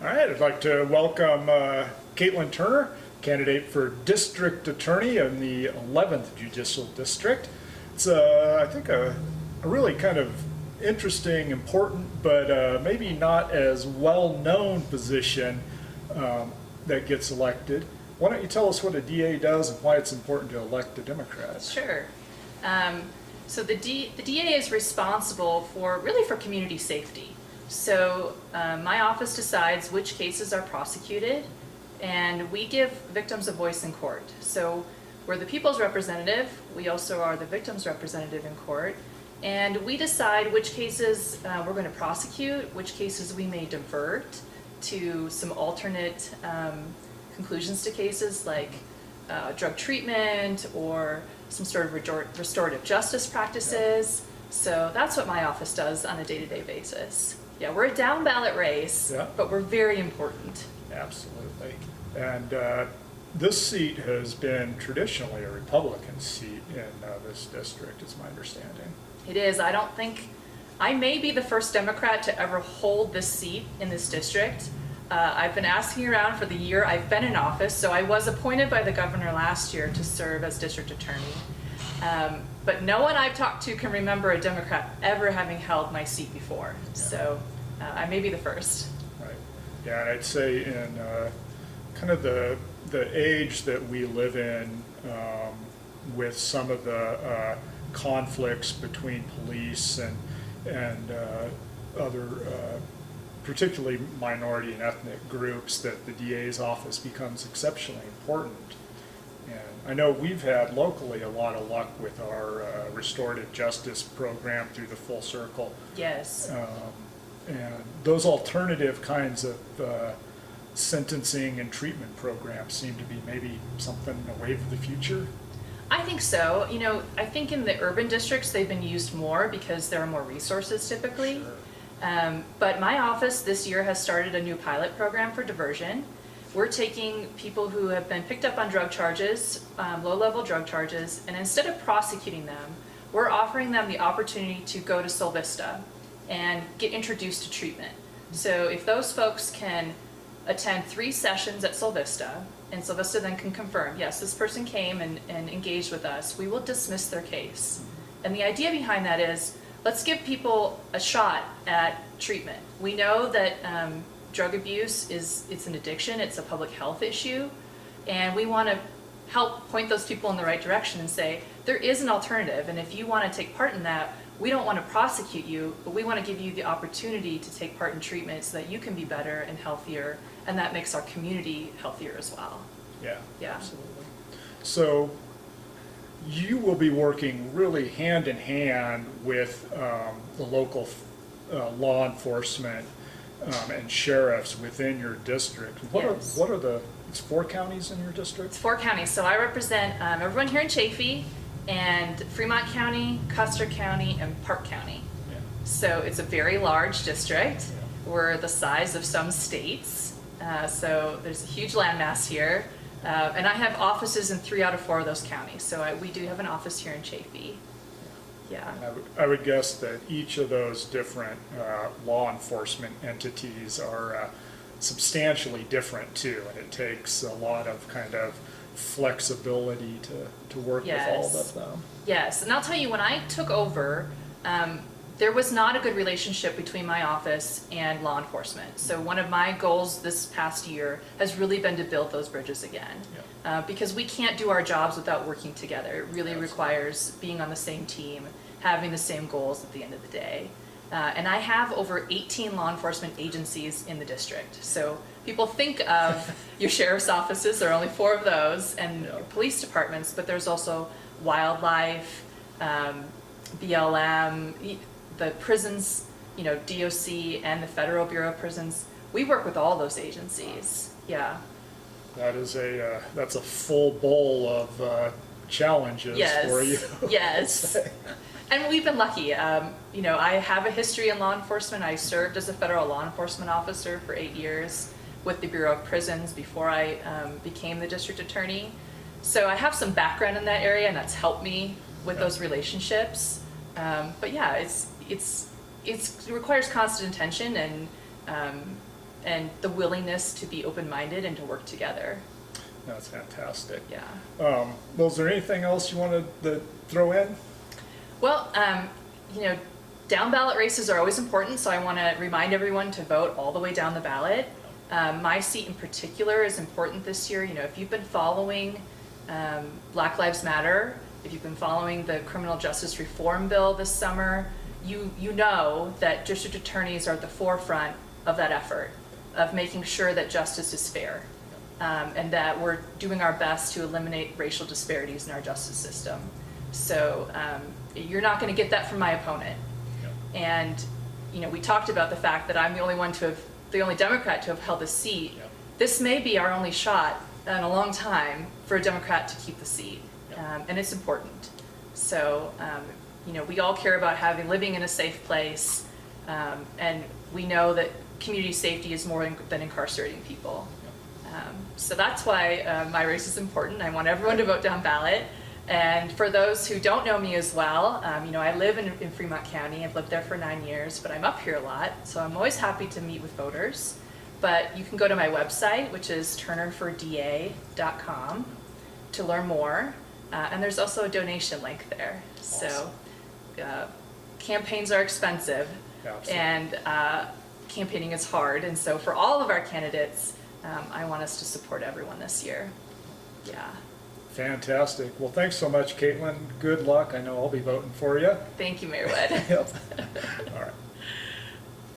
All right, I'd like to welcome Kaitlin Turner, candidate for District Attorney in the 11th Judicial District. It's, I think, a really kind of interesting, important, but maybe not as well-known position that gets elected. Why don't you tell us what a DA does and why it's important to elect a Democrat? Sure. So the DA is responsible really for community safety. So my office decides which cases are prosecuted, and we give victims a voice in court. So we're the people's representative. We also are the victim's representative in court. And we decide which cases we're going to prosecute, which cases we may divert to some alternate conclusions to cases like drug treatment or some sort of restorative justice practices. So that's what my office does on a day-to-day basis. Yeah, we're a down ballot race, but we're very important. Absolutely. And this seat has been traditionally a Republican seat in this district, is my understanding. It is. I may be the first Democrat to ever hold this seat in this district. I've been asking around for the year I've been in office, so I was appointed by the governor last year to serve as district attorney. But no one I've talked to can remember a Democrat ever having held my seat before. Yeah. So I may be the first. Right. Yeah, and I'd say in kind of the age that we live in, with some of the conflicts between police and other particularly minority and ethnic groups, that the DA's office becomes exceptionally important. And I know we've had locally a lot of luck with our restorative justice program through the Full Circle. Yes. And those alternative kinds of sentencing and treatment programs seem to be maybe something, a wave of the future. I think so. You know, I think in the urban districts they've been used more because there are more resources typically. Sure. But my office this year has started a new pilot program for diversion. We're taking people who have been picked up on drug charges, low-level drug charges, and instead of prosecuting them, we're offering them the opportunity to go to Sol Vista and get introduced to treatment. So if those folks can attend 3 sessions at Sol Vista, and Sol Vista then can confirm, yes, this person came and engaged with us, we will dismiss their case. And the idea behind that is, let's give people a shot at treatment. We know that drug abuse it's an addiction, it's a public health issue, and we want to help point those people in the right direction and say, there is an alternative, and if you want to take part in that, we don't want to prosecute you, but we want to give you the opportunity to take part in treatment so that you can be better and healthier, and that makes our community healthier as well. Yeah, yeah. Absolutely. So you will be working really hand in hand with the local law enforcement and sheriffs within your district. Yes. What are it's 4 counties in your district? It's 4 counties. So I represent everyone here in Chaffee and Fremont County, Custer County, and Park County. Yeah. So it's a very large district. Yeah. We're the size of some states. So there's a huge landmass here. And I have offices in 3 out of 4 of those counties. So we do have an office here in Chaffee. Yeah. I would guess that each of those different law enforcement entities are substantially different too, and it takes a lot of kind of flexibility to work with all of them. Yes, and I'll tell you, when I took over, there was not a good relationship between my office and law enforcement. So one of my goals this past year has really been to build those bridges again. Yeah. Because we can't do our jobs without working together. It really requires being on the same team, having the same goals at the end of the day. And I have over 18 law enforcement agencies in the district. So people think of your sheriff's offices, there are only 4 of those, and your police departments, but there's also wildlife, BLM, the prisons, you know, DOC and the Federal Bureau of Prisons. We work with all those agencies. Yeah. That is that's a full bowl of challenges for you. Yes. And we've been lucky. You know, I have a history in law enforcement. I served as a federal law enforcement officer for 8 years with the Bureau of Prisons before I became the district attorney. So I have some background in that area, and that's helped me with those relationships. But yeah, it requires constant attention, and and the willingness to be open-minded and to work together. That's fantastic. Yeah. Well, is there anything else you wanted to throw in? Well, down ballot races are always important, so I want to remind everyone to vote all the way down the ballot. My seat in particular is important this year. If you've been following Black Lives Matter, if you've been following the criminal justice reform bill this summer, you know that district attorneys are at the forefront of that effort, of making sure that justice is fair, and that we're doing our best to eliminate racial disparities in our justice system. So you're not going to get that from my opponent. Yep. And we talked about the fact that I'm the only Democrat to have held a seat. Yep. This may be our only shot in a long time for a Democrat to keep the seat. Yep. And it's important. So we all care about living in a safe place, and we know that community safety is more than incarcerating people. So that's why my race is important. I want everyone to vote down ballot. And for those who don't know me as well, I live in Fremont County. I've lived there for 9 years, but I'm up here a lot. So I'm always happy to meet with voters. But you can go to my website, which is turnerforda.com, to learn more. And there's also a donation link there. Awesome. So campaigns are expensive. Absolutely. And campaigning is hard. And so for all of our candidates, I want us to support everyone this year. Yeah. Fantastic. Well, thanks so much, Kaitlin. Good luck. I know I'll be voting for you. Thank you, Mayor Wood. Yep. All right.